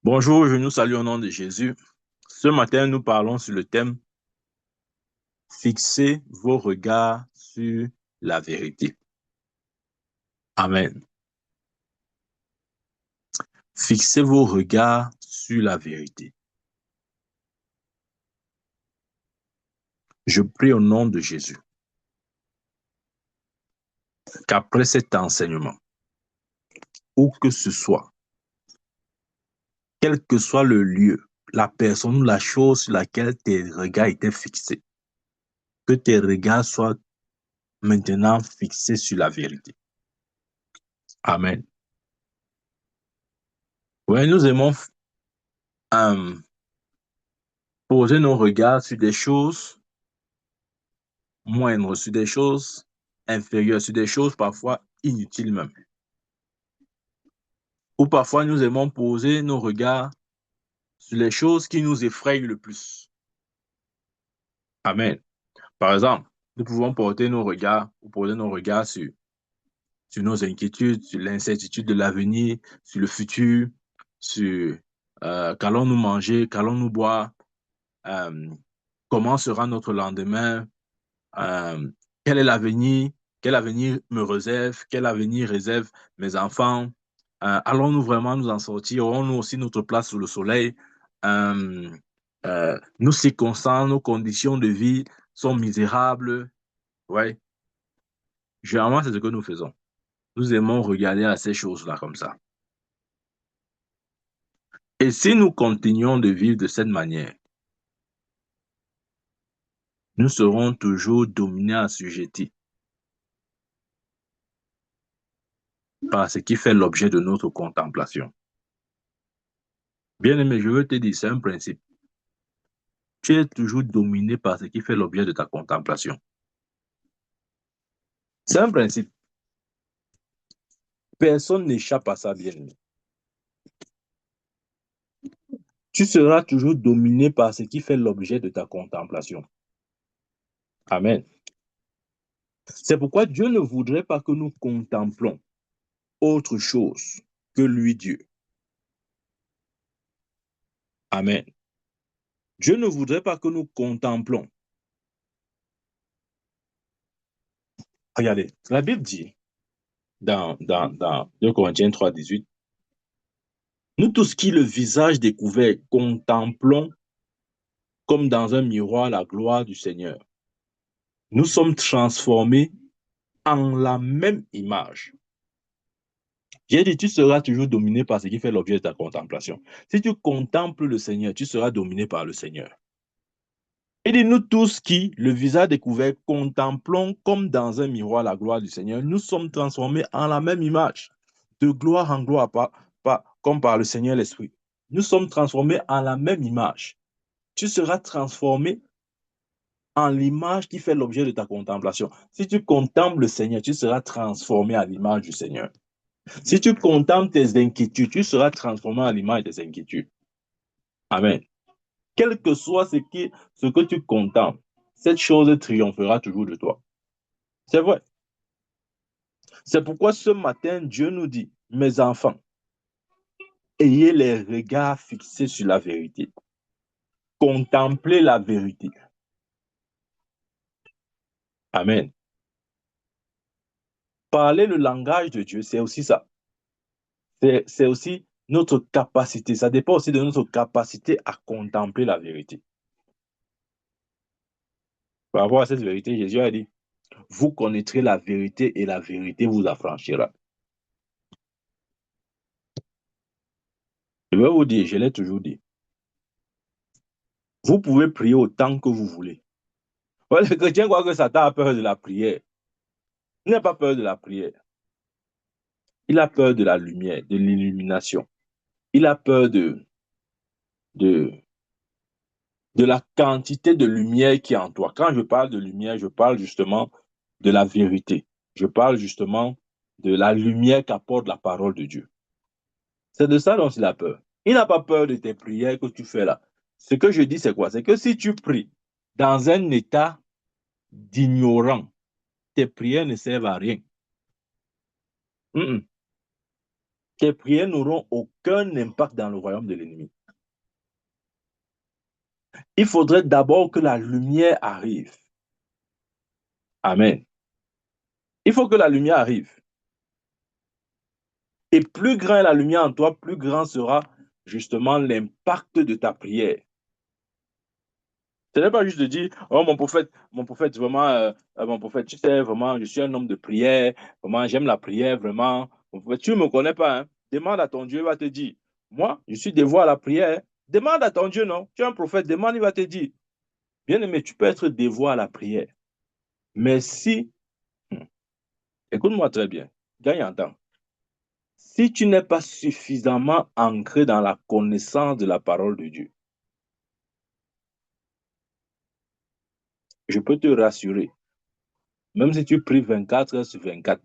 Bonjour, je nous salue au nom de Jésus. Ce matin, nous parlons sur le thème Fixez vos regards sur la vérité. Amen. Fixez vos regards sur la vérité. Je prie au nom de Jésus qu'après cet enseignement, où que ce soit, quel que soit le lieu, la personne ou la chose sur laquelle tes regards étaient fixés, que tes regards soient maintenant fixés sur la vérité. Amen. Oui, nous aimons poser nos regards sur des choses moindres, sur des choses inférieures, sur des choses parfois inutiles même. Ou parfois nous aimons poser nos regards sur les choses qui nous effrayent le plus. Amen. Par exemple, nous pouvons porter nos regards ou poser nos regards sur nos inquiétudes, sur l'incertitude de l'avenir, sur le futur, sur qu'allons-nous manger, qu'allons-nous boire, euh, comment sera notre lendemain, euh, quel est l'avenir, quel avenir me réserve, quel avenir réserve mes enfants, allons-nous vraiment nous en sortir, aurons-nous aussi notre place sous le soleil, euh, nos circonstances, nos conditions de vie sont misérables, ouais. Généralement, c'est ce que nous faisons. Nous aimons regarder à ces choses-là comme ça. Et si nous continuons de vivre de cette manière, nous serons toujours dominés, assujettis par ce qui fait l'objet de notre contemplation. Bien-aimé, je veux te dire, c'est un principe. Tu es toujours dominé par ce qui fait l'objet de ta contemplation. C'est un principe. Personne n'échappe à ça, bien-aimé. Tu seras toujours dominé par ce qui fait l'objet de ta contemplation. Amen. C'est pourquoi Dieu ne voudrait pas que nous contemplons autre chose que lui, Dieu. Amen. Dieu ne voudrait pas que nous contemplons. Regardez, la Bible dit dans 2 Corinthiens 3, 18, nous tous qui le visage découvert contemplons comme dans un miroir la gloire du Seigneur. Nous sommes transformés en la même image. J'ai dit, tu seras toujours dominé par ce qui fait l'objet de ta contemplation. Si tu contemples le Seigneur, tu seras dominé par le Seigneur. Il dit, nous tous qui, le visage découvert, contemplons comme dans un miroir la gloire du Seigneur, nous sommes transformés en la même image, de gloire en gloire, comme par le Seigneur l'Esprit. Nous sommes transformés en la même image. Tu seras transformé en l'image qui fait l'objet de ta contemplation. Si tu contemples le Seigneur, tu seras transformé à l'image du Seigneur. Si tu contemples tes inquiétudes, tu seras transformé à l'image de tes inquiétudes. Amen. Quel que soit ce que tu contemples, cette chose triomphera toujours de toi. C'est vrai. C'est pourquoi ce matin, Dieu nous dit, mes enfants, ayez les regards fixés sur la vérité. Contemplez la vérité. Amen. Parler le langage de Dieu, c'est aussi ça. C'est aussi notre capacité. Ça dépend aussi de notre capacité à contempler la vérité. Par rapport à cette vérité, Jésus a dit, vous connaîtrez la vérité et la vérité vous affranchira. Je vais vous dire, je l'ai toujours dit, vous pouvez prier autant que vous voulez. Ouais, le chrétien croit que Satan a peur de la prière. Il n'a pas peur de la prière. Il a peur de la lumière, de l'illumination. Il a peur de, de la quantité de lumière qui est en toi. Quand je parle de lumière, je parle justement de la vérité. Je parle justement de la lumière qu'apporte la parole de Dieu. C'est de ça dont il a peur. Il n'a pas peur de tes prières que tu fais là. Ce que je dis, c'est quoi? C'est que si tu pries dans un état d'ignorant, tes prières ne servent à rien. Mm -mm. tes prières n'auront aucun impact dans le royaume de l'ennemi. Il faudrait d'abord que la lumière arrive. Amen. Il faut que la lumière arrive. Et plus grand est la lumière en toi, plus grand sera justement l'impact de ta prière. Ce n'est pas juste de dire, oh mon prophète, vraiment, mon prophète, tu sais, vraiment, je suis un homme de prière, vraiment, j'aime la prière, vraiment. Mon prophète, tu ne me connais pas, hein? Demande à ton Dieu, il va te dire, moi, je suis dévoué à la prière. Demande à ton Dieu, non? Tu es un prophète, demande, il va te dire, bien aimé, tu peux être dévoué à la prière. Mais si, écoute-moi très bien, gagne en temps. Si tu n'es pas suffisamment ancré dans la connaissance de la parole de Dieu, je peux te rassurer, même si tu pries 24 heures sur 24,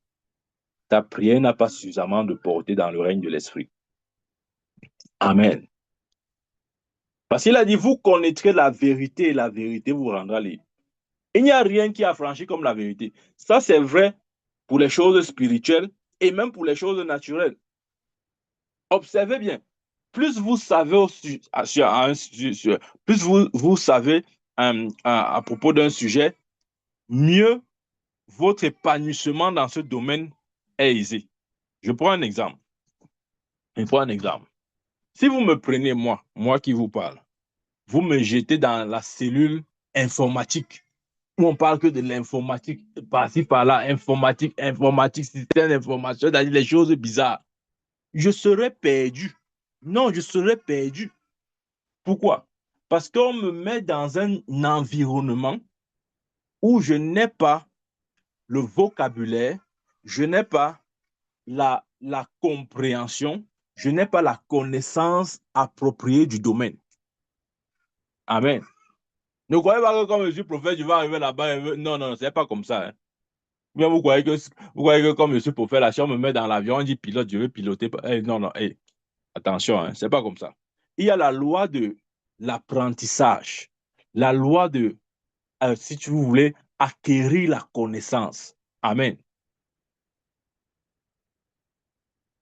ta prière n'a pas suffisamment de portée dans le règne de l'Esprit. Amen. Parce qu'il a dit, vous connaîtrez la vérité et la vérité vous rendra libre. Il n'y a rien qui a franchi comme la vérité. Ça, c'est vrai pour les choses spirituelles et même pour les choses naturelles. Observez bien. Plus vous savez plus vous savez à propos d'un sujet, mieux votre épanouissement dans ce domaine est aisé. Je prends un exemple. Je prends un exemple. Si vous me prenez, moi qui vous parle, vous me jetez dans la cellule informatique, où on parle que de l'informatique, par-ci, par-là, informatique, système d'information, c'est-à-dire les choses bizarres. Je serais perdu. Non, je serais perdu. Pourquoi? Parce qu'on me met dans un environnement où je n'ai pas le vocabulaire, je n'ai pas la compréhension, je n'ai pas la connaissance appropriée du domaine. Amen. Ne croyez pas que comme je suis prophète, je vais arriver là-bas. Non, non, c'est pas comme ça. Hein. Bien, vous croyez que comme je suis prophète, là, si on me met dans l'avion, on dit pilote, je veux piloter. Non, non, attention, hein, c'est pas comme ça. Il y a la loi de l'apprentissage, la loi de, si tu voulais, acquérir la connaissance. Amen.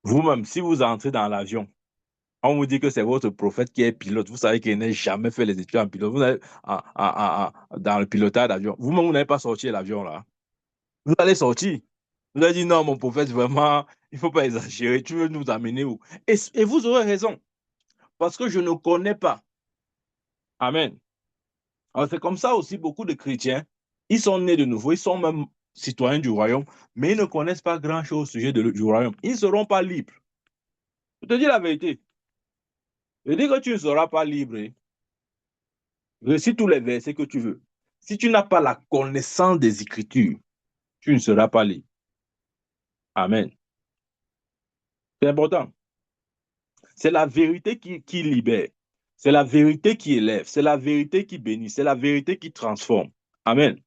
Vous-même, si vous entrez dans l'avion, on vous dit que c'est votre prophète qui est pilote. Vous savez qu'il n'a jamais fait les études en pilote. Vous avez, dans le pilotage d'avion. Vous-même, vous n'avez pas sorti l'avion là. Vous allez sortir. Vous allez dire non, mon prophète, vraiment, il ne faut pas exagérer. Tu veux nous amener où? Et vous aurez raison. Parce que je ne connais pas. Amen. Alors, c'est comme ça aussi, beaucoup de chrétiens, ils sont nés de nouveau, ils sont même citoyens du royaume, mais ils ne connaissent pas grand-chose au sujet du royaume. Ils ne seront pas libres. Je te dis la vérité. Je dis que tu ne seras pas libre. Récite tous les versets que tu veux. Si tu n'as pas la connaissance des Écritures, tu ne seras pas libre. Amen. C'est important. C'est la vérité qui libère. C'est la vérité qui élève. C'est la vérité qui bénit. C'est la vérité qui transforme. Amen.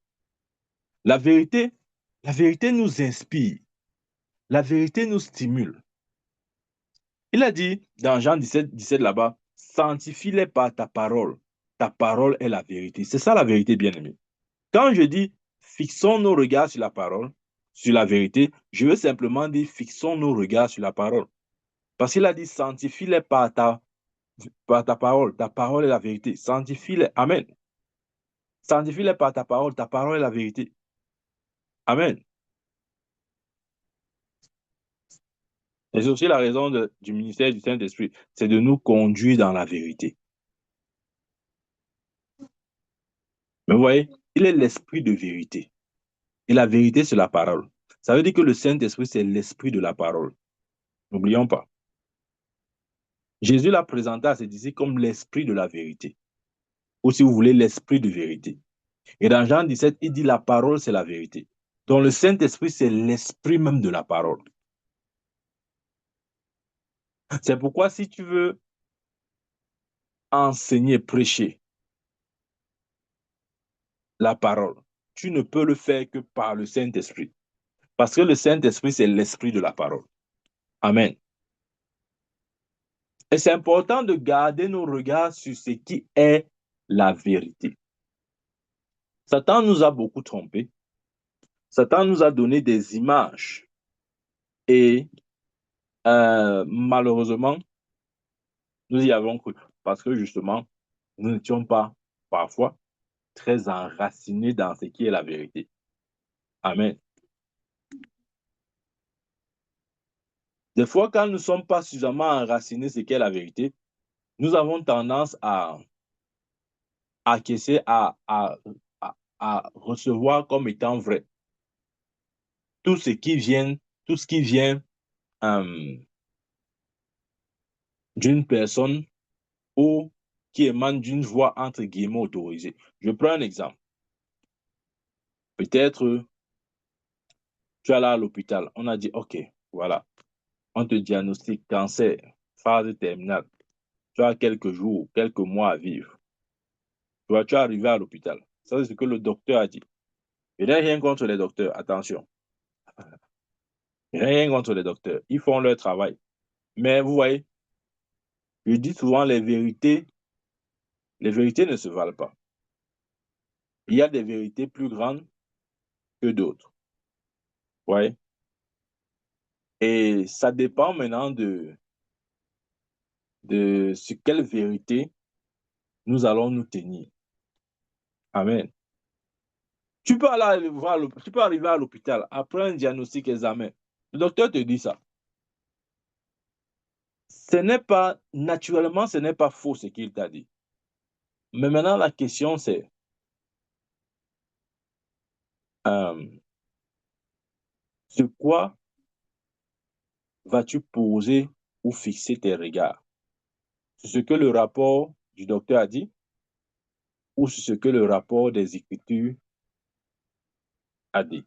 La vérité, la vérité nous inspire. La vérité nous stimule. Il a dit dans Jean 17 là-bas, sanctifie-les par ta parole. Ta parole est la vérité. C'est ça la vérité, bien-aimé. Quand je dis fixons nos regards sur la parole, sur la vérité, je veux simplement dire fixons nos regards sur la parole. Parce qu'il a dit sanctifie-les par ta parole. Ta parole est la vérité. Sanctifie-les. Amen. Sanctifie-les par ta parole est la vérité. Amen. Et c'est aussi la raison du ministère du Saint-Esprit, c'est de nous conduire dans la vérité. Mais vous voyez, il est l'esprit de vérité. Et la vérité, c'est la parole. Ça veut dire que le Saint-Esprit, c'est l'esprit de la parole. N'oublions pas. Jésus l'a présenté à ses disciples comme l'esprit de la vérité. Ou si vous voulez, l'esprit de vérité. Et dans Jean 17, il dit la parole, c'est la vérité. Donc le Saint-Esprit, c'est l'esprit même de la parole. C'est pourquoi si tu veux enseigner, prêcher la parole, tu ne peux le faire que par le Saint-Esprit. Parce que le Saint-Esprit, c'est l'esprit de la parole. Amen. Et c'est important de garder nos regards sur ce qui est la vérité. Satan nous a beaucoup trompés. Satan nous a donné des images. Et Malheureusement, nous y avons cru parce que justement, nous n'étions pas parfois très enracinés dans ce qui est la vérité. Amen. Des fois, quand nous ne sommes pas suffisamment enracinés ce qu'est la vérité, nous avons tendance à acquiescer, à recevoir comme étant vrai tout ce qui vient, tout ce qui vient euh, d'une personne ou qui émane d'une voix entre guillemets autorisée. Je prends un exemple. Peut-être tu es là à l'hôpital, on a dit, OK, voilà, on te diagnostique cancer, phase terminale. Tu as quelques jours, quelques mois à vivre. Tu es arrivé à l'hôpital. Ça, c'est ce que le docteur a dit. Je n'ai rien contre les docteurs, attention. Je n'ai rien contre les docteurs. Ils font leur travail. Mais vous voyez, je dis souvent les vérités ne se valent pas. Il y a des vérités plus grandes que d'autres. Vous voyez? Et ça dépend maintenant de sur quelle vérité nous allons nous tenir. Amen. Tu peux arriver à l'hôpital après un diagnostic examen. Le docteur te dit ça. Ce n'est pas, naturellement, ce n'est pas faux ce qu'il t'a dit. Mais maintenant, la question, c'est, euh, sur quoi vas-tu poser ou fixer tes regards? Sur ce que le rapport du docteur a dit ou sur ce que le rapport des Écritures a dit?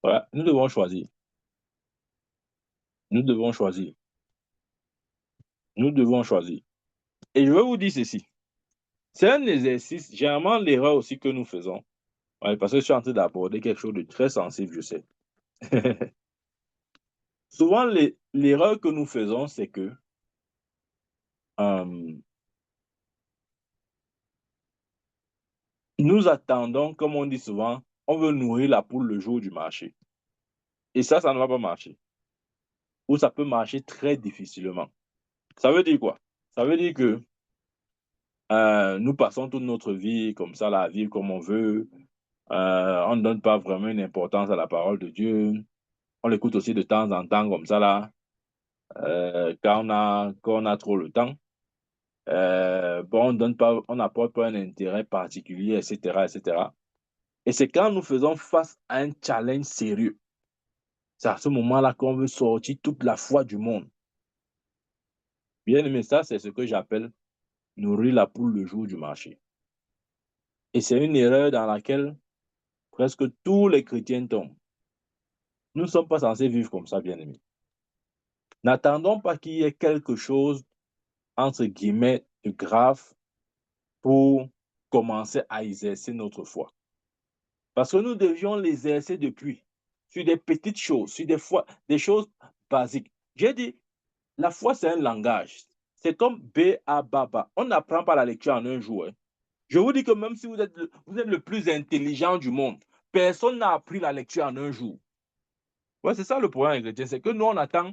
Voilà, nous devons choisir. Nous devons choisir. Nous devons choisir. Et je vais vous dire ceci. C'est un exercice, généralement l'erreur aussi que nous faisons. Ouais, parce que je suis en train d'aborder quelque chose de très sensible, je sais. Souvent, l'erreur que nous faisons, c'est que euh, nous attendons, comme on dit souvent, on veut nourrir la poule le jour du marché. Et ça ne va pas marcher. Ou ça peut marcher très difficilement. Ça veut dire quoi? Ça veut dire que nous passons toute notre vie comme ça, la vie comme on veut. On ne donne pas vraiment une importance à la parole de Dieu. On l'écoute aussi de temps en temps comme ça, là, quand on a trop le temps. Bon, on n'apporte pas un intérêt particulier, etc., etc. Et c'est quand nous faisons face à un challenge sérieux. C'est à ce moment-là qu'on veut sortir toute la foi du monde. Bien aimé, ça, c'est ce que j'appelle nourrir la poule le jour du marché. Et c'est une erreur dans laquelle presque tous les chrétiens tombent. Nous ne sommes pas censés vivre comme ça, bien aimé. N'attendons pas qu'il y ait quelque chose, entre guillemets, de grave pour commencer à exercer notre foi. Parce que nous devions l'exercer depuis, sur des petites choses, sur des choses basiques. J'ai dit, la foi, c'est un langage. C'est comme B, A, Baba. On n'apprend pas la lecture en un jour. Hein. Je vous dis que même si vous êtes le plus intelligent du monde, personne n'a appris la lecture en un jour. Ouais, c'est ça le problème chrétien, c'est que nous, on attend,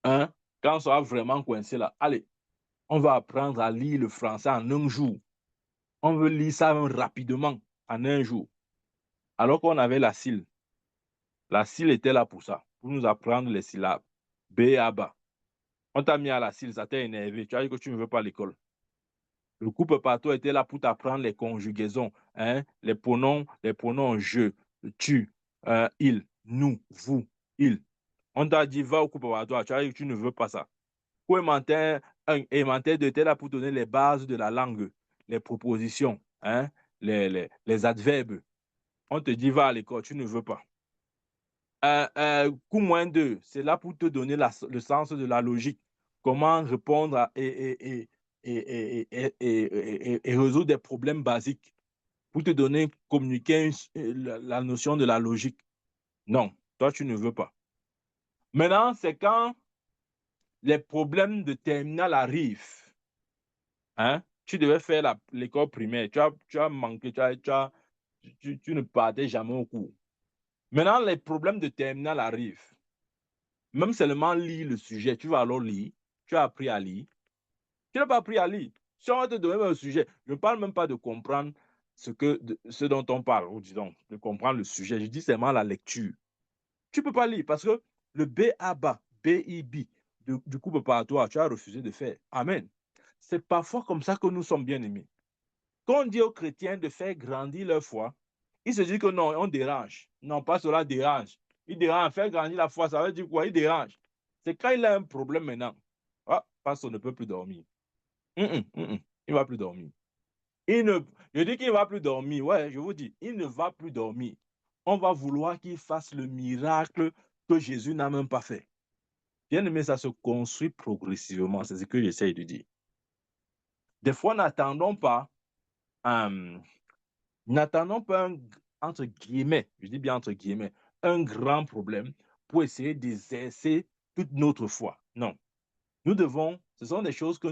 hein, quand on sera vraiment coincé là, allez, on va apprendre à lire le français en un jour. On veut lire ça rapidement, en un jour. Alors qu'on avait la SIL. La SIL était là pour ça, pour nous apprendre les syllabes. B à bas. On t'a mis à la SIL, ça t'a énervé. Tu as dit que tu ne veux pas l'école. Le coup partout était là pour t'apprendre les conjugaisons, hein, les pronoms je, tu, il, nous, vous, il. On t'a dit va au coup partout. Tu as dit que tu ne veux pas ça. Pour aimanter 1, aimanter 2, tu es là pour donner les bases de la langue, les propositions, hein, les adverbes. On te dit va à l'école, tu ne veux pas. Coup moins 2, c'est là pour te donner le sens de la logique. Comment répondre et résoudre des problèmes basiques. Pour te donner, communiquer la notion de la logique. Non, toi, tu ne veux pas. Maintenant, c'est quand les problèmes de terminale arrivent. Hein? Tu devais faire l'école primaire. Tu as manqué, tu ne partais jamais au cours. Maintenant, les problèmes de terminale arrivent. Même seulement lire le sujet, tu vas alors lire. Tu as appris à lire. Tu n'as pas appris à lire. Si on va te donner un sujet, je ne parle même pas de comprendre ce dont on parle, ou disons, de comprendre le sujet. Je dis seulement la lecture. Tu ne peux pas lire parce que le B-A-B-A, B-I-B, du coup préparatoire, tu as refusé de faire. Amen. C'est parfois comme ça que nous sommes bien aimés. Quand on dit aux chrétiens de faire grandir leur foi, ils se disent que non, on dérange. Non, pas cela dérange. Il dérange. Faire grandir la foi, ça veut dire quoi? Il dérange. C'est quand il a un problème maintenant. Ah, parce qu'on ne peut plus dormir. Il ne va plus dormir. Je dis qu'il ne va plus dormir. Ouais, je vous dis, il ne va plus dormir. On va vouloir qu'il fasse le miracle que Jésus n'a même pas fait. Bien aimé, ça se construit progressivement. C'est ce que j'essaye de dire. Des fois, euh, n'attendons pas entre guillemets, je dis bien entre guillemets, un grand problème pour essayer d'exercer toute notre foi. Non. Ce sont des choses que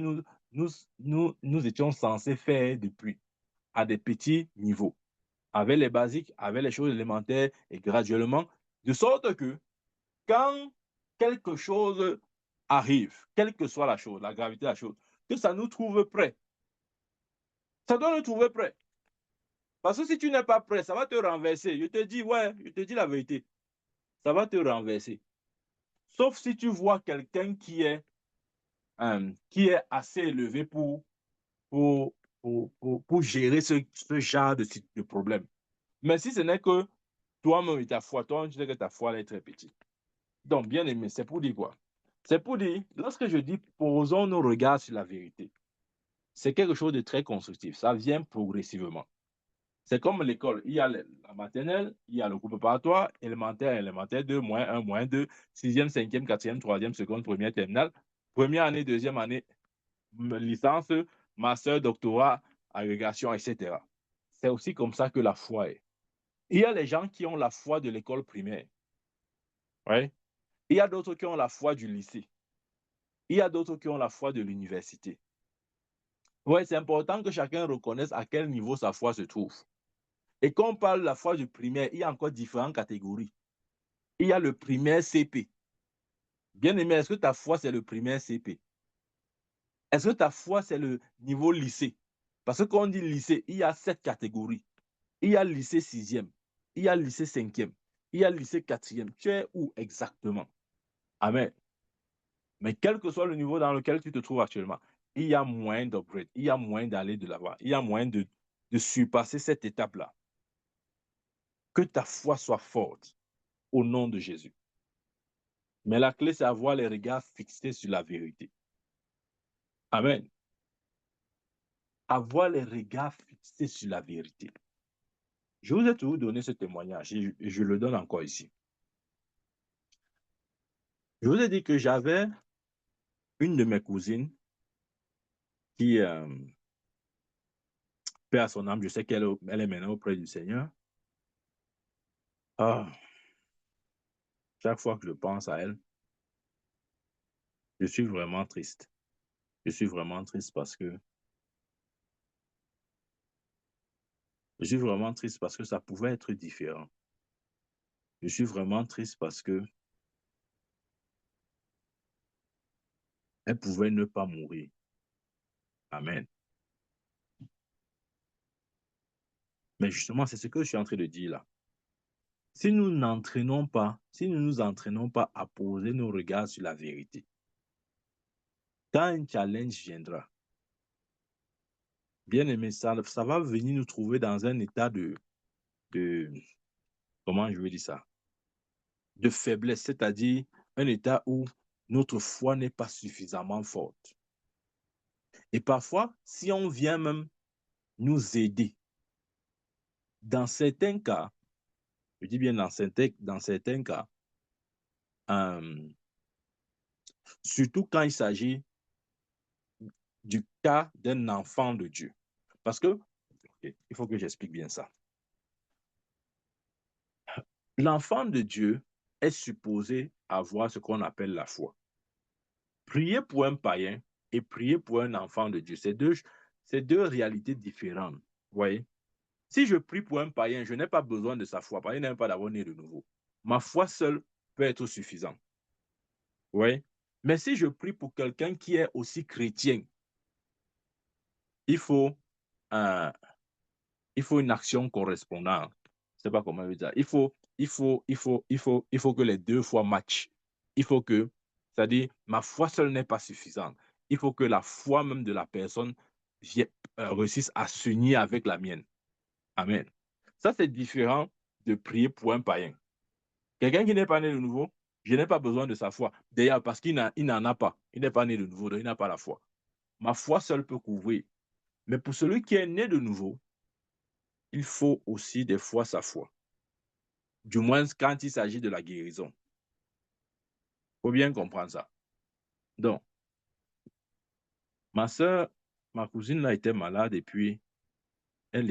nous étions censés faire depuis, à des petits niveaux, avec les basiques, avec les choses élémentaires et graduellement, de sorte que quand quelque chose arrive, quelle que soit la chose, la gravité de la chose, que ça nous trouve prêts. Ça doit nous trouver prêts. Parce que si tu n'es pas prêt, ça va te renverser. Je te dis, ouais, je te dis la vérité. Ça va te renverser. Sauf si tu vois quelqu'un qui est assez élevé pour, pour gérer ce genre de problème. Mais si ce n'est que toi-même et ta foi, toi, tu sais que ta foi elle est très petite. Donc, bien aimé, c'est pour dire quoi? C'est pour dire, lorsque je dis posons nos regards sur la vérité, c'est quelque chose de très constructif. Ça vient progressivement. C'est comme l'école. Il y a la maternelle, il y a le groupe préparatoire, élémentaire, élémentaire 2, moins 2, sixième, cinquième, quatrième, troisième, seconde, première, terminale, première année, deuxième année, licence, master, doctorat, agrégation, etc. C'est aussi comme ça que la foi est. Il y a les gens qui ont la foi de l'école primaire. Ouais. Il y a d'autres qui ont la foi du lycée. Il y a d'autres qui ont la foi de l'université. Ouais, c'est important que chacun reconnaisse à quel niveau sa foi se trouve. Et quand on parle de la foi du primaire, il y a encore différentes catégories. Il y a le primaire CP. Bien aimé, est-ce que ta foi, c'est le primaire CP? Est-ce que ta foi, c'est le niveau lycée? Parce que quand on dit lycée, il y a 7 catégories. Il y a lycée sixième, il y a lycée cinquième, il y a lycée quatrième. Tu es où exactement? Amen. Mais quel que soit le niveau dans lequel tu te trouves actuellement, il y a moyen d'upgrade, il y a moyen d'aller de l'avant, il y a moyen de surpasser cette étape-là. Que ta foi soit forte au nom de Jésus. Mais la clé, c'est avoir les regards fixés sur la vérité. Amen. Avoir les regards fixés sur la vérité. Je vous ai toujours donné ce témoignage et je le donne encore ici. Je vous ai dit que j'avais une de mes cousines qui, paix à son âme, je sais elle est maintenant auprès du Seigneur. Ah, chaque fois que je pense à elle, je suis vraiment triste. Je suis vraiment triste parce que ça pouvait être différent. Je suis vraiment triste parce que elle pouvait ne pas mourir. Amen. Mais justement, c'est ce que je suis en train de dire là. Si nous si nous nous entraînons pas à poser nos regards sur la vérité, quand un challenge viendra, bien aimé, ça va venir nous trouver dans un état de comment je vais dire ça, de faiblesse, c'est-à-dire un état où notre foi n'est pas suffisamment forte. Et parfois, si on vient même nous aider, dans certains cas, je dis bien dans certains cas, euh, surtout quand il s'agit du cas d'un enfant de Dieu. Parce que, okay, il faut que j'explique bien ça. L'enfant de Dieu est supposé avoir ce qu'on appelle la foi. Prier pour un païen et prier pour un enfant de Dieu, c'est deux réalités différentes. Vous voyez? Si je prie pour un païen, je n'ai pas besoin de sa foi, parce qu'il n'a même pas d'avoir né de nouveau. Ma foi seule peut être suffisante. Oui. Mais si je prie pour quelqu'un qui est aussi chrétien, il faut, euh, il faut une action correspondante. Je ne sais pas comment je veux dire. Il faut que les deux fois matchent. Il faut que, c'est-à-dire, ma foi seule n'est pas suffisante. Il faut que la foi même de la personne réussisse à s'unir avec la mienne. Amen. Ça, c'est différent de prier pour un païen. Quelqu'un qui n'est pas né de nouveau, je n'ai pas besoin de sa foi. D'ailleurs, parce qu'il n'en a pas. Il n'est pas né de nouveau, donc il n'a pas la foi. Ma foi seule peut couvrir. Mais pour celui qui est né de nouveau, il faut aussi des fois sa foi. Du moins quand il s'agit de la guérison. Il faut bien comprendre ça. Donc, ma soeur, ma cousine là était malade et puis elle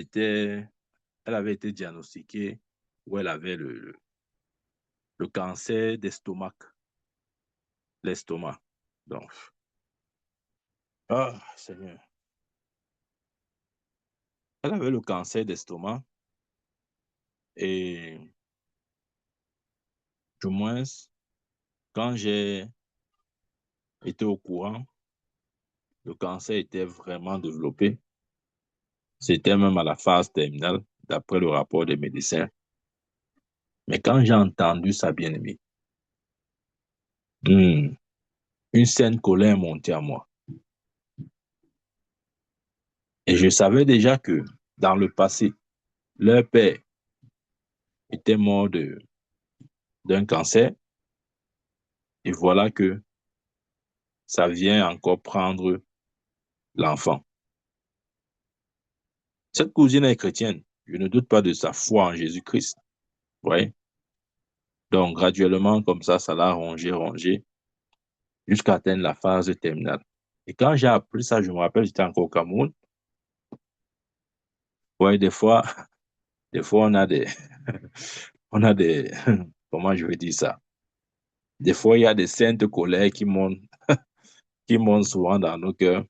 avait été diagnostiquée où elle avait le cancer d'estomac. L'estomac. Donc, ah, Seigneur. Elle avait le cancer d'estomac et du moins, quand j'ai été au courant, le cancer était vraiment développé. C'était même à la phase terminale, d'après le rapport des médecins. Mais quand j'ai entendu ça, bien aimé, une saine colère est montée à moi. Et je savais déjà que dans le passé, leur père était mort d'un cancer. Et voilà que ça vient encore prendre l'enfant. Cette cousine est chrétienne. Je ne doute pas de sa foi en Jésus-Christ. Ouais. Donc, graduellement, comme ça l'a rongé, jusqu'à atteindre la phase terminale. Et quand j'ai appris ça, je me rappelle, j'étais encore au Cameroun. Ouais, des fois, on a des, comment je vais dire ça? Des fois, il y a des saintes colères qui montent souvent dans nos cœurs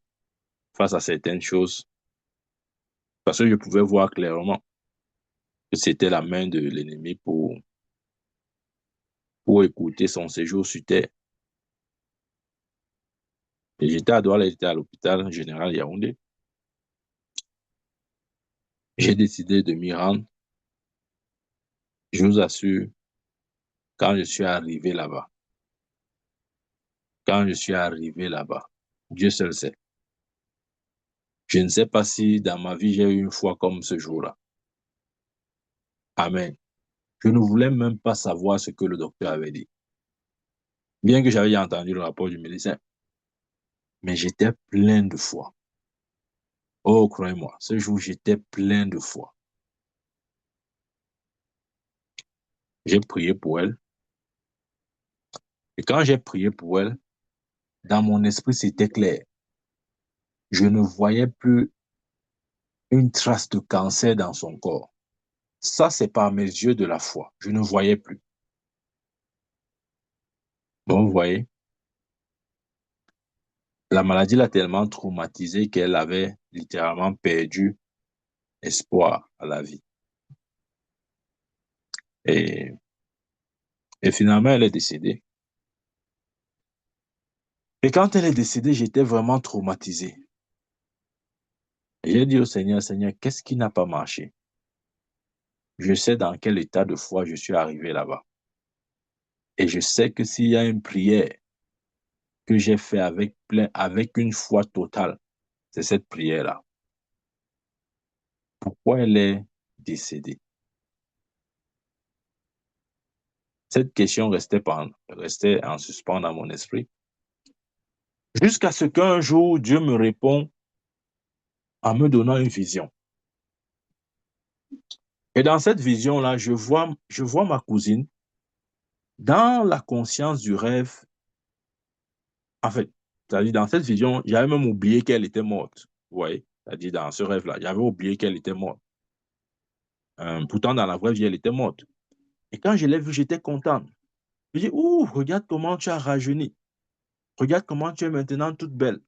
face à certaines choses. Parce que je pouvais voir clairement que c'était la main de l'ennemi pour écouter son séjour sur terre. Et j'étais à Douala, j'étais à l'hôpital général Yaoundé. J'ai décidé de m'y rendre. Je vous assure, quand je suis arrivé là-bas, Dieu seul sait. Je ne sais pas si dans ma vie j'ai eu une foi comme ce jour-là. Amen. Je ne voulais même pas savoir ce que le docteur avait dit. Bien que j'avais entendu le rapport du médecin, mais j'étais plein de foi. Oh, croyez-moi, ce jour, j'étais plein de foi. J'ai prié pour elle. Et quand j'ai prié pour elle, dans mon esprit, c'était clair. Je ne voyais plus une trace de cancer dans son corps. Ça, c'est par mes yeux de la foi. Je ne voyais plus. Bon, vous voyez, la maladie l'a tellement traumatisée qu'elle avait littéralement perdu espoir à la vie. Et, et finalement, elle est décédée. Et quand elle est décédée, j'étais vraiment traumatisé. J'ai dit au Seigneur, Seigneur, qu'est-ce qui n'a pas marché? Je sais dans quel état de foi je suis arrivé là-bas. Et je sais que s'il y a une prière que j'ai faite avec une foi totale, c'est cette prière-là. Pourquoi elle est décédée? Cette question restait en suspens dans mon esprit. Jusqu'à ce qu'un jour, Dieu me répond en me donnant une vision. Et dans cette vision-là, je vois ma cousine dans la conscience du rêve. En fait, c'est-à-dire dans cette vision, j'avais même oublié qu'elle était morte. Vous voyez? C'est-à-dire dans ce rêve-là, j'avais oublié qu'elle était morte. Pourtant, dans la vraie vie, elle était morte. Et quand je l'ai vue, j'étais content. Je dis, ouh, regarde comment tu as rajeuni. Regarde comment tu es maintenant toute belle.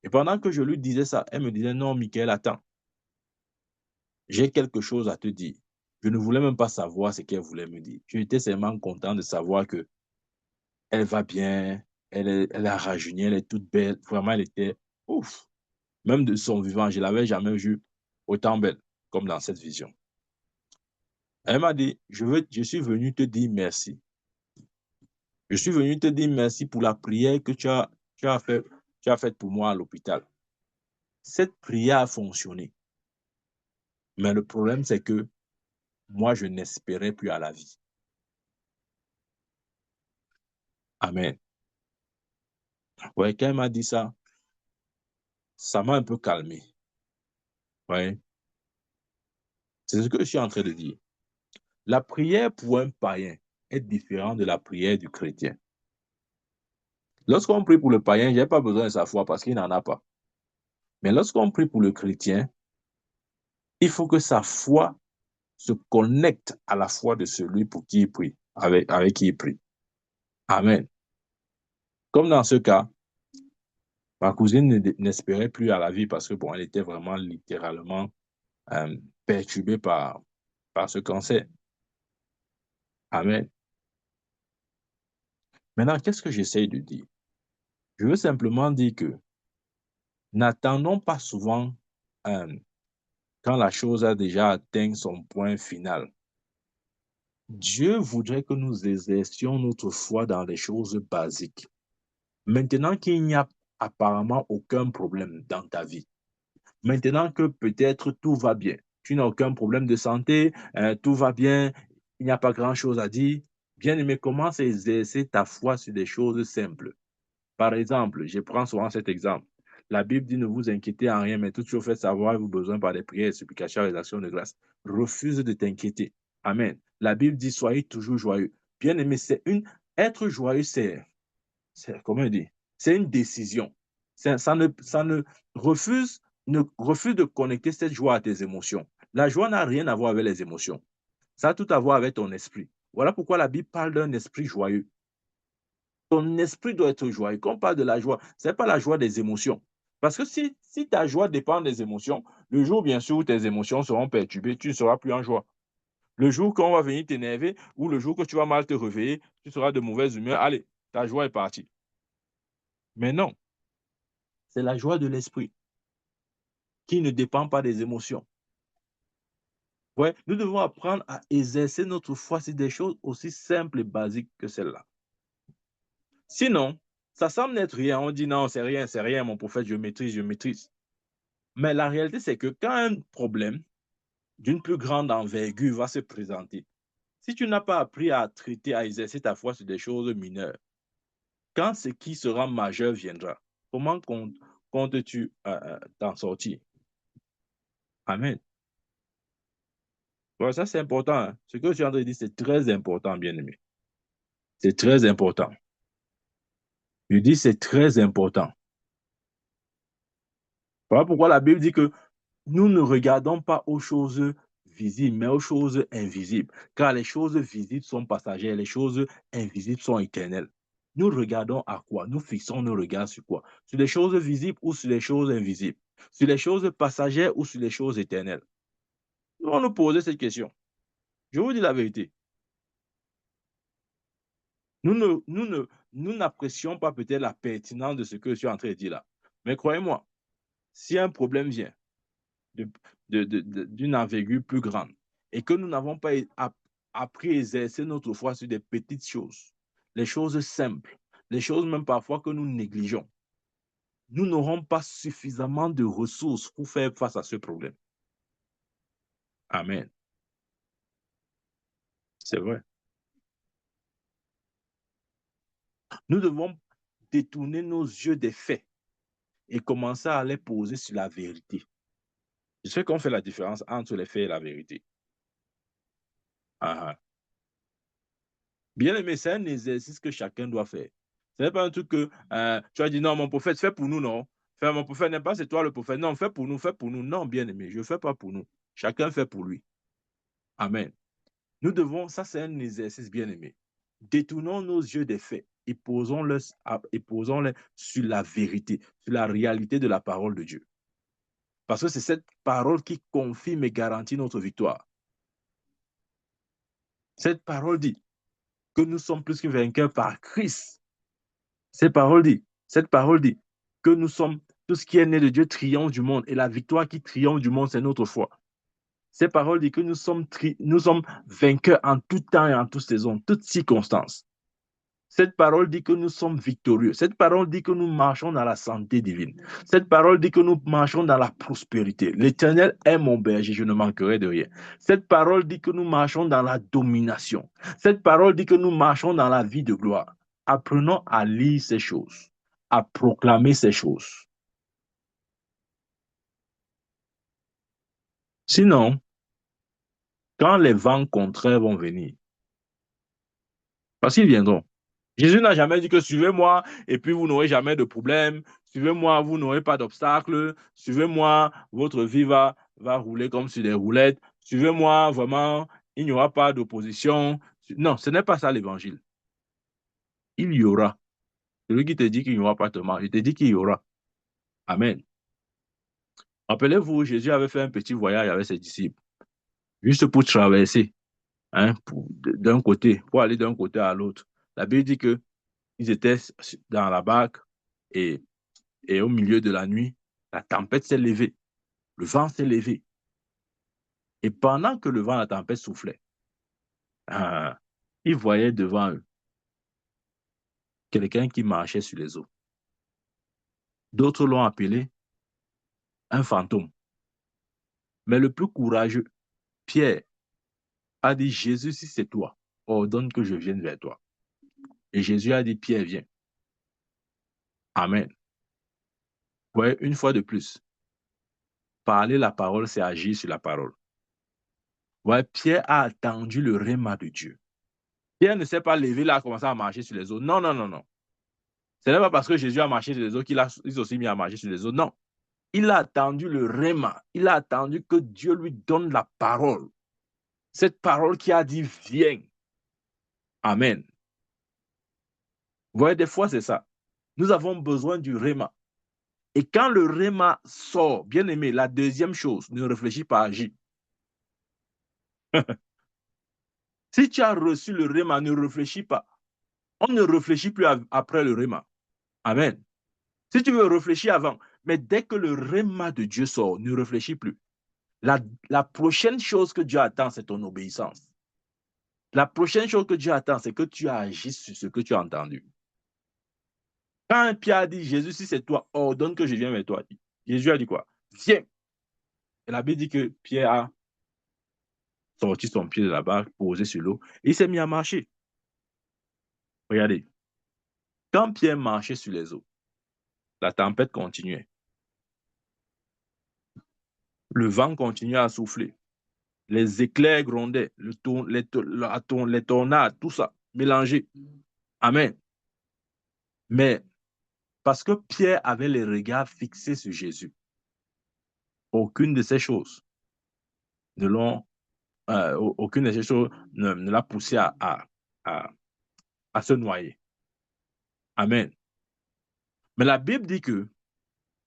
Et pendant que je lui disais ça, elle me disait, non, Michael, attends. j'ai quelque chose à te dire. Je ne voulais même pas savoir ce qu'elle voulait me dire. J'étais seulement content de savoir que elle va bien, elle a rajeuni, elle est toute belle. Vraiment, elle était ouf. Même de son vivant, je ne l'avais jamais vue autant belle comme dans cette vision. Elle m'a dit, je suis venu te dire merci. Je suis venu te dire merci pour la prière que tu as faite pour moi à l'hôpital. Cette prière a fonctionné. Mais le problème, c'est que moi, je n'espérais plus à la vie. Amen. Ouais, quand elle m'a dit ça m'a un peu calmé. Ouais. C'est ce que je suis en train de dire. La prière pour un païen est différente de la prière du chrétien. Lorsqu'on prie pour le païen, je n'ai pas besoin de sa foi parce qu'il n'en a pas. Mais lorsqu'on prie pour le chrétien, il faut que sa foi se connecte à la foi de celui pour qui il prie, avec qui il prie. Amen. Comme dans ce cas, ma cousine n'espérait plus à la vie parce que, bon, elle était vraiment littéralement euh, perturbée par ce cancer. Amen. Maintenant, qu'est-ce que j'essaye de dire? Je veux simplement dire que n'attendons pas souvent euh, quand la chose a déjà atteint son point final. Dieu voudrait que nous exercions notre foi dans les choses basiques. Maintenant qu'il n'y a apparemment aucun problème dans ta vie, maintenant que peut-être tout va bien, tu n'as aucun problème de santé, tout va bien, il n'y a pas grand-chose à dire, bien aimé, commence à exercer ta foi sur des choses simples. Par exemple, je prends souvent cet exemple. La Bible dit ne vous inquiétez en rien, mais tout chose faites savoir vos besoins par des prières, supplications et des actions de grâce. Refuse de t'inquiéter. Amen. La Bible dit soyez toujours joyeux. Bien aimé, être joyeux, comment dire, c'est une décision. Ça ne refuse de connecter cette joie à tes émotions. La joie n'a rien à voir avec les émotions. Ça a tout à voir avec ton esprit. Voilà pourquoi la Bible parle d'un esprit joyeux. Ton esprit doit être joyeux. Quand on parle de la joie, ce n'est pas la joie des émotions. Parce que si ta joie dépend des émotions, le jour, bien sûr, où tes émotions seront perturbées, tu ne seras plus en joie. Le jour qu'on va venir t'énerver ou le jour que tu vas mal te réveiller, tu seras de mauvaise humeur. Allez, ta joie est partie. Mais non, c'est la joie de l'esprit qui ne dépend pas des émotions. Ouais, nous devons apprendre à exercer notre foi sur des choses aussi simples et basiques que celles-là. Sinon, ça semble n'être rien. On dit non, c'est rien, mon prophète, je maîtrise, je maîtrise. Mais la réalité, c'est que quand un problème d'une plus grande envergure va se présenter, si tu n'as pas appris à traiter, à exercer ta foi sur des choses mineures, quand ce qui sera majeur viendra, comment comptes-tu t'en sortir? Amen. Ouais, ça, c'est important. Hein. Ce que tu as dit, c'est très important, bien-aimé. C'est très important. Je dis, c'est très important. Voilà pourquoi la Bible dit que nous ne regardons pas aux choses visibles, mais aux choses invisibles. Car les choses visibles sont passagères, les choses invisibles sont éternelles. Nous regardons à quoi? Nous fixons nos regards sur quoi? Sur les choses visibles ou sur les choses invisibles? Sur les choses passagères ou sur les choses éternelles? Nous allons nous poser cette question. Je vous dis la vérité. Nous n'apprécions pas peut-être la pertinence de ce que je suis en train de dire là. Mais croyez-moi, si un problème vient, de, d'une envergure plus grande et que nous n'avons pas appris à exercer notre foi sur des petites choses, les choses simples, les choses même parfois que nous négligeons, nous n'aurons pas suffisamment de ressources pour faire face à ce problème. Amen. C'est vrai. Nous devons détourner nos yeux des faits et commencer à les poser sur la vérité. Je sais qu'on fait la différence entre les faits et la vérité. Ah, ah. Bien aimé, c'est un exercice que chacun doit faire. Ce n'est pas un truc que tu as dit non, mon prophète, fais pour nous, non. Fais, mon prophète n'est pas, c'est toi le prophète. Non, fais pour nous, fais pour nous. Non, bien aimé, je ne fais pas pour nous. Chacun fait pour lui. Amen. Nous devons, ça c'est un exercice bien aimé. Détournons nos yeux des faits et posons-les sur la vérité, sur la réalité de la parole de Dieu. Parce que c'est cette parole qui confirme et garantit notre victoire. Cette parole dit que nous sommes plus que vainqueurs par Christ. Cette parole dit que nous sommes, tout ce qui est né de Dieu triomphe du monde et la victoire qui triomphe du monde, c'est notre foi. Cette parole dit que nous sommes vainqueurs en tout temps et en toute saison, toutes circonstances. Cette parole dit que nous sommes victorieux. Cette parole dit que nous marchons dans la santé divine. Cette parole dit que nous marchons dans la prospérité. L'Éternel est mon berger, je ne manquerai de rien. Cette parole dit que nous marchons dans la domination. Cette parole dit que nous marchons dans la vie de gloire. Apprenons à lire ces choses, à proclamer ces choses. Sinon, quand les vents contraires vont venir, parce qu'ils viendront, Jésus n'a jamais dit que suivez-moi et puis vous n'aurez jamais de problème. Suivez-moi, vous n'aurez pas d'obstacle. Suivez-moi, votre vie va rouler comme sur des roulettes. Suivez-moi, vraiment, il n'y aura pas d'opposition. Non, ce n'est pas ça l'évangile. Il y aura. Celui qui te dit qu'il n'y aura pas de mal, il te dit qu'il y aura. Amen. Rappelez-vous, Jésus avait fait un petit voyage avec ses disciples, juste pour traverser, hein, d'un côté, pour aller d'un côté à l'autre. La Bible dit que ils étaient dans la barque et au milieu de la nuit, la tempête s'est levée, le vent s'est levé. Et pendant que le vent et la tempête soufflaient, ils voyaient devant eux quelqu'un qui marchait sur les eaux. D'autres l'ont appelé un fantôme. Mais le plus courageux, Pierre, a dit, Jésus, si c'est toi, ordonne que je vienne vers toi. Et Jésus a dit, Pierre, viens. Amen. Ouais, une fois de plus, parler la parole, c'est agir sur la parole. Ouais, Pierre a attendu le rhéma de Dieu. Pierre ne s'est pas levé là, a commencé à marcher sur les eaux. Non, non, non, non. Ce n'est pas parce que Jésus a marché sur les eaux qu'il a aussi mis à marcher sur les eaux. Non. Il a attendu le rhéma. Il a attendu que Dieu lui donne la parole. Cette parole qui a dit viens. Amen. Vous voyez, des fois, c'est ça. Nous avons besoin du rhéma. Et quand le rhéma sort, bien aimé, la deuxième chose, ne réfléchis pas, agis. Si tu as reçu le rhéma, ne réfléchis pas. On ne réfléchit plus après le rhéma. Amen. Si tu veux réfléchir avant, mais dès que le rhéma de Dieu sort, ne réfléchis plus. La prochaine chose que Dieu attend, c'est ton obéissance. La prochaine chose que Dieu attend, c'est que tu agisses sur ce que tu as entendu. Quand Pierre a dit, Jésus, si c'est toi, ordonne que je vienne vers toi. Jésus a dit quoi? Viens. Et la Bible dit que Pierre a sorti son pied de la barque, posé sur l'eau, et il s'est mis à marcher. Regardez. Quand Pierre marchait sur les eaux, la tempête continuait. Le vent continuait à souffler. Les éclairs grondaient, les tornades, tout ça, mélangé. Amen. Mais parce que Pierre avait les regards fixés sur Jésus, aucune de ces choses ne l'ont, aucune de ces choses ne l'a poussé à se noyer. Amen. Mais la Bible dit que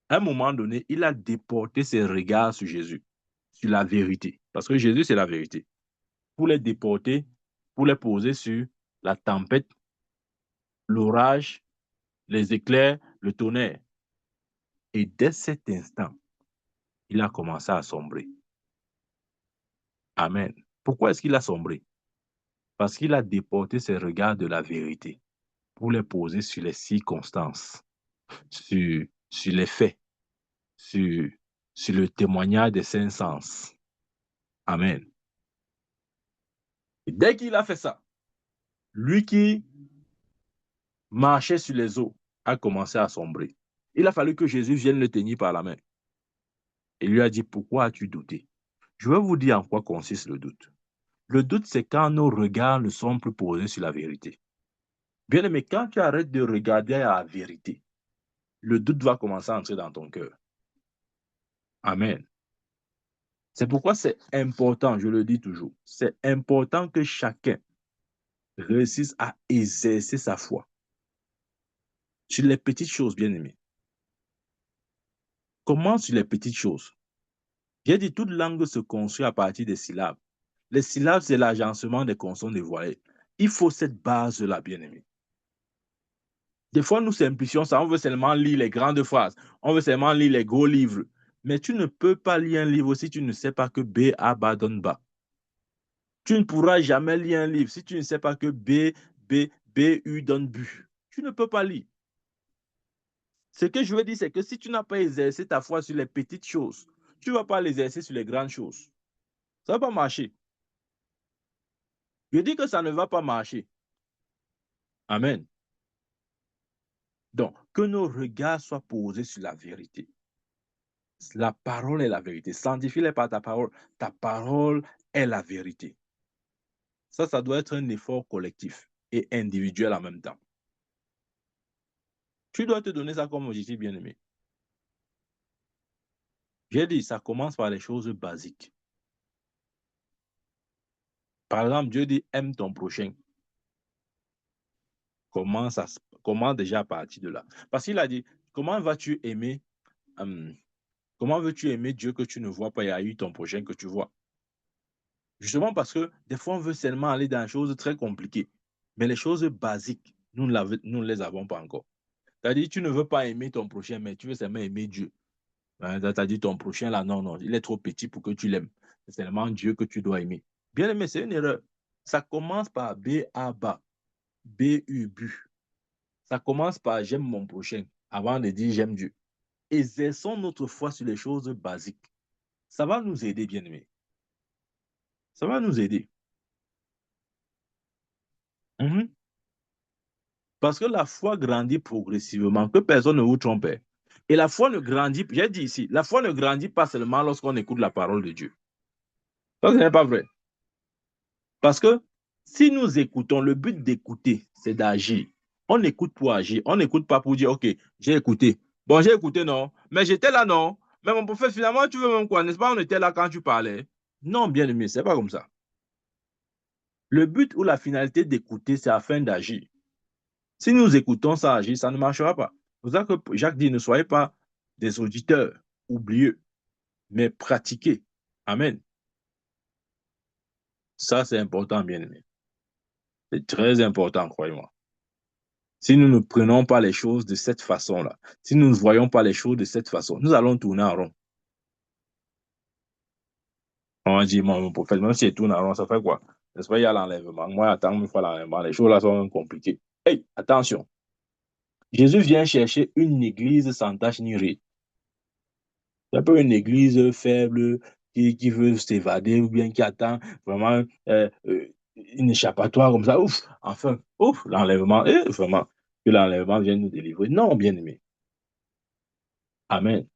à un moment donné, il a déporté ses regards sur Jésus, sur la vérité. Parce que Jésus, c'est la vérité. Pour les déporter, pour les poser sur la tempête, l'orage, les éclairs, le tonnerre. Et dès cet instant, il a commencé à sombrer. Amen. Pourquoi est-ce qu'il a sombré? Parce qu'il a déporté ses regards de la vérité pour les poser sur les circonstances, sur les faits, sur, sur le témoignage des cinq sens. Amen. Et dès qu'il a fait ça, lui qui marchait sur les eaux a commencé à sombrer. Il a fallu que Jésus vienne le tenir par la main. Et lui a dit, pourquoi as-tu douté? Je vais vous dire en quoi consiste le doute. Le doute, c'est quand nos regards ne sont plus posés sur la vérité. Bien aimé, quand tu arrêtes de regarder à la vérité, le doute va commencer à entrer dans ton cœur. Amen. C'est pourquoi c'est important, je le dis toujours, c'est important que chacun réussisse à exercer sa foi sur les petites choses, bien aimé. Commence sur les petites choses. J'ai dit, toute langue se construit à partir des syllabes. Les syllabes, c'est l'agencement des consonnes dévoilées. Il faut cette base-là, bien-aimé. Des fois, nous simplifions ça. On veut seulement lire les grandes phrases. On veut seulement lire les gros livres. Mais tu ne peux pas lire un livre si tu ne sais pas que B, A, bas donne bas. Tu ne pourras jamais lire un livre si tu ne sais pas que B, U donne bu. Tu ne peux pas lire. Ce que je veux dire, c'est que si tu n'as pas exercé ta foi sur les petites choses, tu ne vas pas l'exercer sur les grandes choses. Ça ne va pas marcher. Je dis que ça ne va pas marcher. Amen. Donc, que nos regards soient posés sur la vérité. La parole est la vérité. Sanctifie-les par ta parole. Ta parole est la vérité. Ça doit être un effort collectif et individuel en même temps. Tu dois te donner ça comme objectif, bien-aimé. J'ai dit, ça commence par les choses basiques. Par exemple, Dieu dit, aime ton prochain. Comment déjà à partir de là? Parce qu'il a dit, comment vas-tu aimer, comment veux-tu aimer Dieu que tu ne vois pas et haïr ton prochain que tu vois? Justement parce que des fois, on veut seulement aller dans des choses très compliquées. Mais les choses basiques, nous ne les avons pas encore. C'est-à-dire, tu ne veux pas aimer ton prochain, mais tu veux seulement aimer Dieu. C'est-à-dire, ton prochain, là, non, il est trop petit pour que tu l'aimes. C'est seulement Dieu que tu dois aimer. Bien aimé, c'est une erreur. Ça commence par B, A, bas, B, U, bu. Ça commence par j'aime mon prochain avant de dire j'aime Dieu. Exerçons notre foi sur les choses basiques. Ça va nous aider, bien aimé. Ça va nous aider. Parce que la foi grandit progressivement, que personne ne vous trompe. Et la foi ne grandit, j'ai dit ici, la foi ne grandit pas seulement lorsqu'on écoute la parole de Dieu. Ça, ce n'est pas vrai. Parce que si nous écoutons, le but d'écouter, c'est d'agir. On écoute pour agir. On n'écoute pas pour dire, OK, j'ai écouté. Bon, j'ai écouté, non. Mais j'étais là, non. Mais mon prophète, finalement, tu veux même quoi, n'est-ce pas? On était là quand tu parlais. Non, bien aimé, c'est pas comme ça. Le but ou la finalité d'écouter, c'est afin d'agir. Si nous écoutons sans agir, ça ne marchera pas. C'est pour ça que Jacques dit, ne soyez pas des auditeurs oublieux, mais pratiquez. Amen. Ça, c'est important, bien aimé. C'est très important, croyez-moi. Si nous ne prenons pas les choses de cette façon-là, si nous ne voyons pas les choses de cette façon, nous allons tourner en rond. On va dire, mon prophète, même si je tourne en rond, ça fait quoi? N'est-ce pas, il y a l'enlèvement. Moi, attends, une fois l'enlèvement, les choses là sont compliquées. Hey, attention. Jésus vient chercher une église sans tache ni ride. C'est un peu une église faible qui veut s'évader ou bien qui attend vraiment une échappatoire comme ça. Ouf, enfin, ouf, l'enlèvement, vraiment, que l'enlèvement vienne nous délivrer. Non, bien aimé. Amen.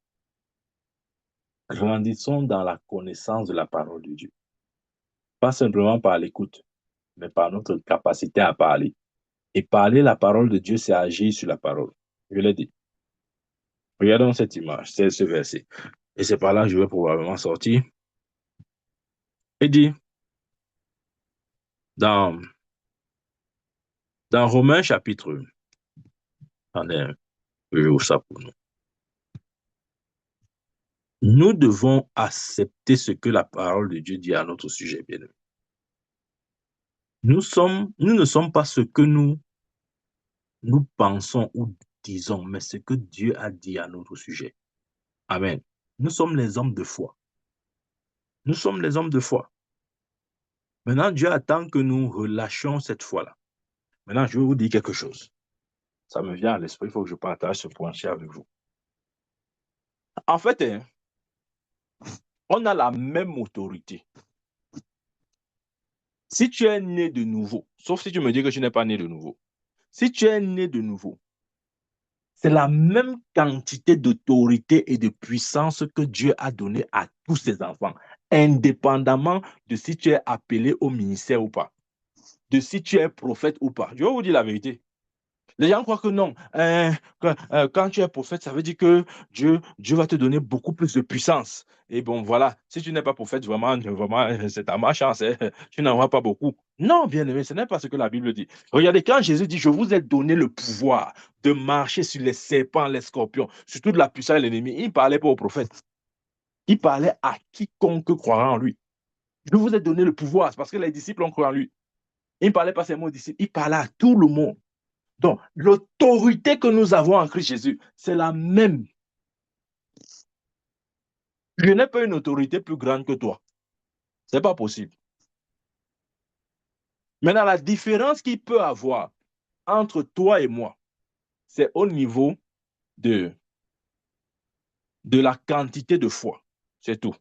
Grandissons dans la connaissance de la parole de Dieu. Pas simplement par l'écoute, mais par notre capacité à parler. Et parler la parole de Dieu, c'est agir sur la parole. Je l'ai dit. Regardons cette image, c'est ce verset. Et c'est par là que je vais probablement sortir. Et dit, dans, dans Romains chapitre, attendez, je ouvre ça pour nous. Nous devons accepter ce que la parole de Dieu dit à notre sujet, bien aimé. Nous ne sommes pas ce que nous pensons ou disons, mais ce que Dieu a dit à notre sujet. Amen. Nous sommes les hommes de foi. Nous sommes les hommes de foi. Maintenant, Dieu attend que nous relâchions cette foi-là. Maintenant, je vais vous dire quelque chose. Ça me vient à l'esprit, il faut que je partage ce point-ci avec vous. En fait, on a la même autorité. Si tu es né de nouveau, sauf si tu me dis que tu n'es pas né de nouveau, si tu es né de nouveau, c'est la même quantité d'autorité et de puissance que Dieu a donnée à tous ses enfants, indépendamment de si tu es appelé au ministère ou pas, de si tu es prophète ou pas. Je vais vous dire la vérité. Les gens croient que non. Quand tu es prophète, ça veut dire que Dieu va te donner beaucoup plus de puissance. Et bon, voilà, si tu n'es pas prophète, vraiment, c'est ta malchance. Tu n'en auras pas beaucoup. Non, bien aimé, ce n'est pas ce que la Bible dit. Regardez, quand Jésus dit, je vous ai donné le pouvoir de marcher sur les serpents, les scorpions, sur toute la puissance de l'ennemi, il ne parlait pas aux prophètes. Il parlait à quiconque croira en lui. Je vous ai donné le pouvoir, c'est parce que les disciples ont cru en lui. Il ne parlait pas seulement aux disciples, il parlait à tout le monde. Donc, l'autorité que nous avons en Christ Jésus, c'est la même. Je n'ai pas une autorité plus grande que toi. Ce n'est pas possible. Maintenant, la différence qu'il peut avoir entre toi et moi, c'est au niveau de, de la quantité de foi. C'est tout.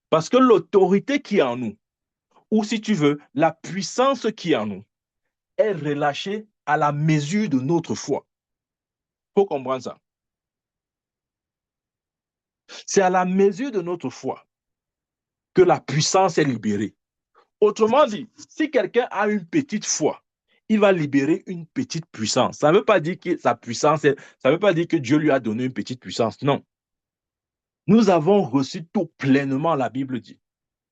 Parce que l'autorité qui est en nous, ou si tu veux, la puissance qui est en nous, est relâchée à la mesure de notre foi. Il faut comprendre ça. C'est à la mesure de notre foi que la puissance est libérée. Autrement dit, si quelqu'un a une petite foi, il va libérer une petite puissance. Ça ne veut pas dire que sa puissance, ça ne veut pas dire que Dieu lui a donné une petite puissance. Non. Nous avons reçu tout pleinement, la Bible dit.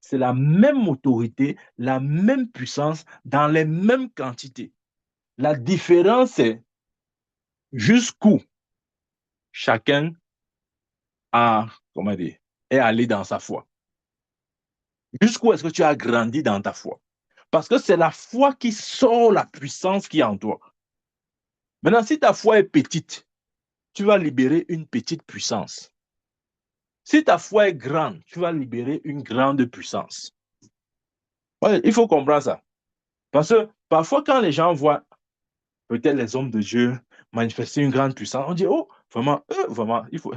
C'est la même autorité, la même puissance, dans les mêmes quantités. La différence est jusqu'où chacun a, comment dire, est allé dans sa foi. Jusqu'où est-ce que tu as grandi dans ta foi? Parce que c'est la foi qui sort la puissance qui est en toi. Maintenant, si ta foi est petite, tu vas libérer une petite puissance. Si ta foi est grande, tu vas libérer une grande puissance. Ouais, il faut comprendre ça. Parce que parfois, quand les gens voient peut-être les hommes de Dieu manifester une grande puissance, on dit, oh, vraiment, il faut.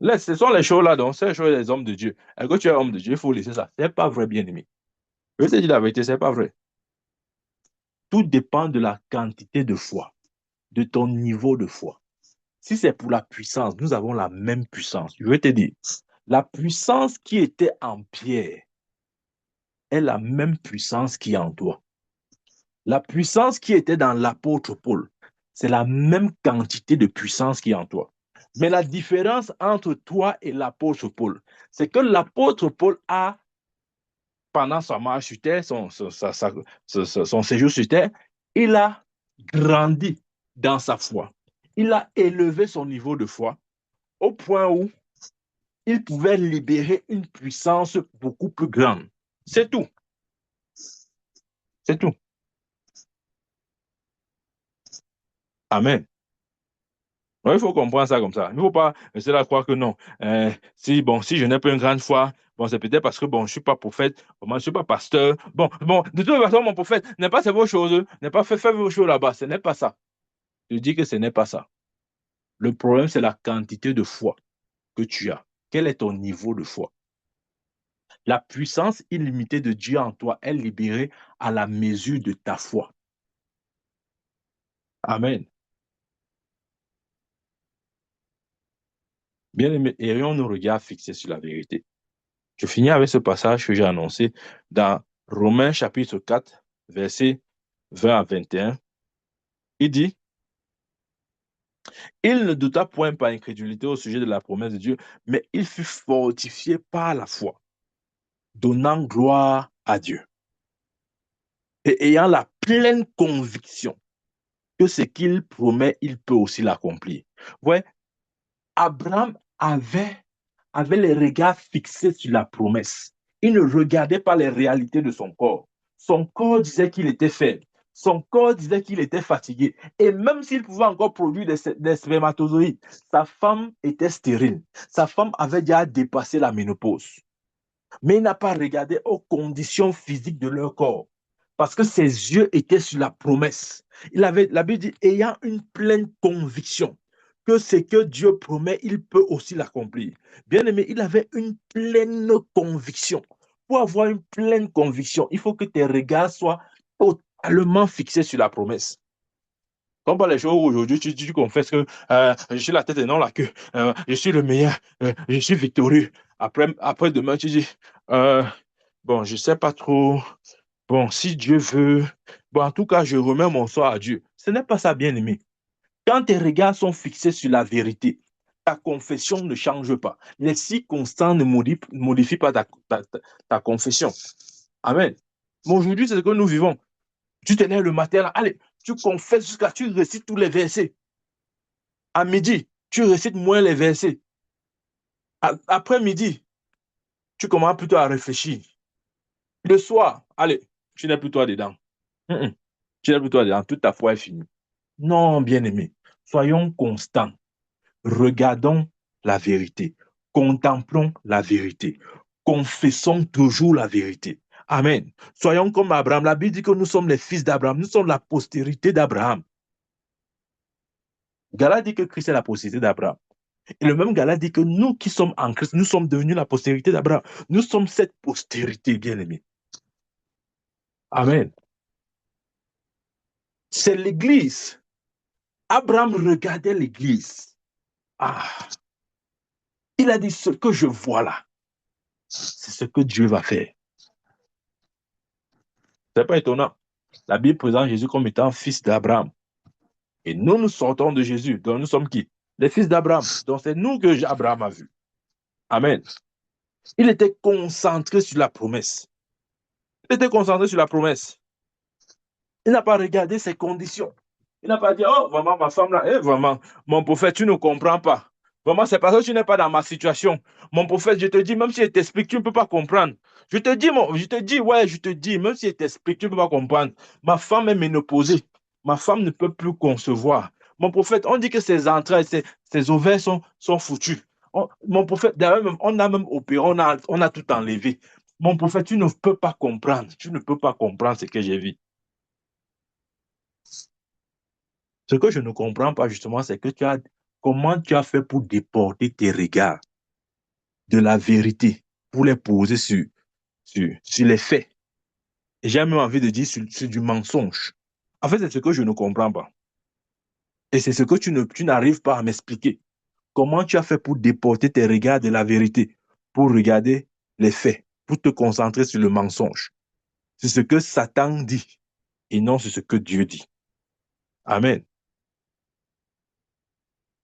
Là, ce sont les choses là, donc, c'est les choses des hommes de Dieu. Et quand tu es homme de Dieu, il faut laisser ça. Ce n'est pas vrai, bien-aimé. Je te dis la vérité, ce n'est pas vrai. Tout dépend de la quantité de foi, de ton niveau de foi. Si c'est pour la puissance, nous avons la même puissance. Je vais te dire, la puissance qui était en Pierre est la même puissance qui est en toi. La puissance qui était dans l'apôtre Paul, c'est la même quantité de puissance qui est en toi. Mais la différence entre toi et l'apôtre Paul, c'est que l'apôtre Paul a, pendant sa marche sur terre, son séjour sur terre, il a grandi dans sa foi. Il a élevé son niveau de foi au point où il pouvait libérer une puissance beaucoup plus grande. C'est tout. C'est tout. Amen. Ouais, il faut comprendre ça comme ça. Il ne faut pas essayer de croire que non. Si je n'ai pas une grande foi, bon, c'est peut-être parce que bon, je ne suis pas prophète, bon, je ne suis pas pasteur. Bon, de toute façon, mon prophète n'est pas fait vos choses, n'est pas fait vos choses là-bas. Ce n'est pas ça. Je dis que ce n'est pas ça. Le problème, c'est la quantité de foi que tu as. Quel est ton niveau de foi? La puissance illimitée de Dieu en toi est libérée à la mesure de ta foi. Amen. Bien aimé, ayons nos regards fixés sur la vérité. Je finis avec ce passage que j'ai annoncé dans Romains chapitre 4, versets 20 à 21. Il dit, il ne douta point par incrédulité au sujet de la promesse de Dieu, mais il fut fortifié par la foi, donnant gloire à Dieu et ayant la pleine conviction que ce qu'il promet, il peut aussi l'accomplir. Ouais, Abraham avait les regards fixés sur la promesse. Il ne regardait pas les réalités de son corps. Son corps disait qu'il était faible. Son corps disait qu'il était fatigué. Et même s'il pouvait encore produire des spermatozoïdes, sa femme était stérile. Sa femme avait déjà dépassé la ménopause. Mais il n'a pas regardé aux conditions physiques de leur corps. Parce que ses yeux étaient sur la promesse. La Bible dit, ayant une pleine conviction que ce que Dieu promet, il peut aussi l'accomplir. Bien aimé, il avait une pleine conviction. Pour avoir une pleine conviction, il faut que tes regards soient totalement fixés sur la promesse. Comme par les choses aujourd'hui, tu confesses que je suis la tête et non la queue. Je suis le meilleur. Je suis victorieux. Après demain, tu dis, euh, bon, je ne sais pas trop. Bon, si Dieu veut. Bon, en tout cas, je remets mon sort à Dieu. Ce n'est pas ça, bien aimé. Quand tes regards sont fixés sur la vérité, ta confession ne change pas. Les circonstances ne modifient pas ta confession. Amen. Mais aujourd'hui, c'est ce que nous vivons. Tu te lèves le matin, là, allez, tu confesses jusqu'à tu récites tous les versets. À midi, tu récites moins les versets. Après-midi, tu commences plutôt à réfléchir. Le soir, allez, tu n'es plus toi dedans. Tu n'es plus toi dedans. Toute ta foi est finie. Non, bien-aimé, soyons constants. Regardons la vérité. Contemplons la vérité. Confessons toujours la vérité. Amen. Soyons comme Abraham. La Bible dit que nous sommes les fils d'Abraham. Nous sommes la postérité d'Abraham. Gala dit que Christ est la postérité d'Abraham. Et le même Gala dit que nous qui sommes en Christ, nous sommes devenus la postérité d'Abraham. Nous sommes cette postérité, bien-aimée. Amen. C'est l'Église. Abraham regardait l'Église. Ah, il a dit, ce que je vois là, c'est ce que Dieu va faire. C'est pas étonnant. La Bible présente Jésus comme étant fils d'Abraham. Et nous, nous sortons de Jésus. Donc, nous sommes qui? Les fils d'Abraham. Donc, c'est nous que Abraham a vu. Amen. Il était concentré sur la promesse. Il était concentré sur la promesse. Il n'a pas regardé ses conditions. Il n'a pas dit, oh, vraiment, ma femme là, vraiment, mon prophète, tu ne comprends pas. Vraiment, c'est parce que tu n'es pas dans ma situation. Mon prophète, je te dis, même si je t'explique, tu ne peux pas comprendre. Je te dis, même si je t'explique, tu ne peux pas comprendre. Ma femme est ménopausée. Ma femme ne peut plus concevoir. Mon prophète, on dit que ses entrailles, ses ovaires sont foutus. Mon prophète, d'ailleurs, on a même opéré, on a tout enlevé. Mon prophète, tu ne peux pas comprendre. Tu ne peux pas comprendre ce que j'ai vu. Ce que je ne comprends pas justement, c'est que comment tu as fait pour déporter tes regards de la vérité, pour les poser sur les faits. Et j'ai même envie de dire sur du mensonge. En fait, c'est ce que je ne comprends pas. Et c'est ce que tu n'arrives pas à m'expliquer. Comment tu as fait pour déporter tes regards de la vérité, pour regarder les faits, pour te concentrer sur le mensonge. C'est ce que Satan dit et non sur ce que Dieu dit. Amen.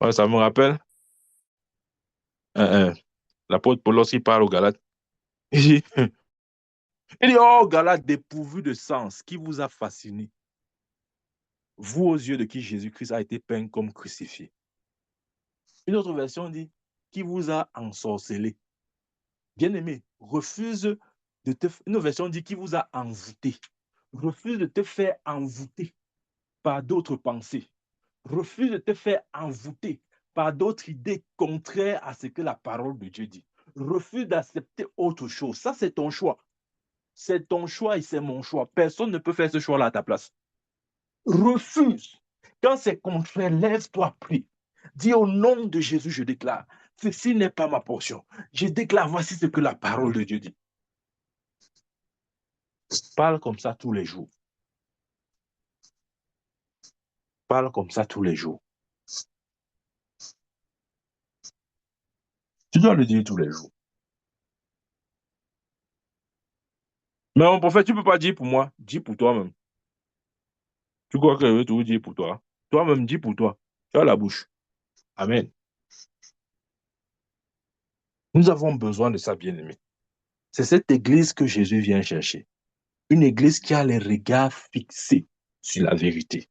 Ouais, ça me rappelle l'apôtre Paul lorsqu'il parle aux Galates. Il dit, oh, Galates, dépourvu de sens, qui vous a fasciné? Vous, aux yeux de qui Jésus-Christ a été peint comme crucifié. Une autre version dit, qui vous a ensorcelé? Bien-aimé, refuse de te... Une autre version dit, qui vous a envoûté? Refuse de te faire envoûter par d'autres pensées. Refuse de te faire envoûter par d'autres idées contraires à ce que la parole de Dieu dit. Refuse d'accepter autre chose. Ça, c'est ton choix. C'est ton choix et c'est mon choix. Personne ne peut faire ce choix-là à ta place. Refuse. Quand c'est contraire, lève-toi, prie. Dis au nom de Jésus, je déclare, ceci n'est pas ma portion. Je déclare, voici ce que la parole de Dieu dit. Parle comme ça tous les jours. Parle comme ça tous les jours. Tu dois le dire tous les jours. Mais mon prophète, tu ne peux pas dire pour moi, dis pour toi-même. Tu crois que je vais tout dire pour toi? Toi-même, dis pour toi. Tu as la bouche. Amen. Nous avons besoin de ça, bien-aimé. C'est cette église que Jésus vient chercher. Une église qui a les regards fixés sur la vérité.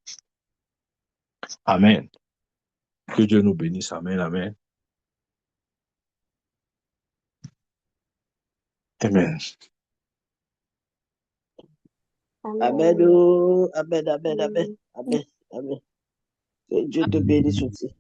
Amen. Que Dieu nous bénisse. Amen. Amen. Amen. Amen. Oh, amen, amen, amen, amen, amen. Que Dieu te bénisse aussi.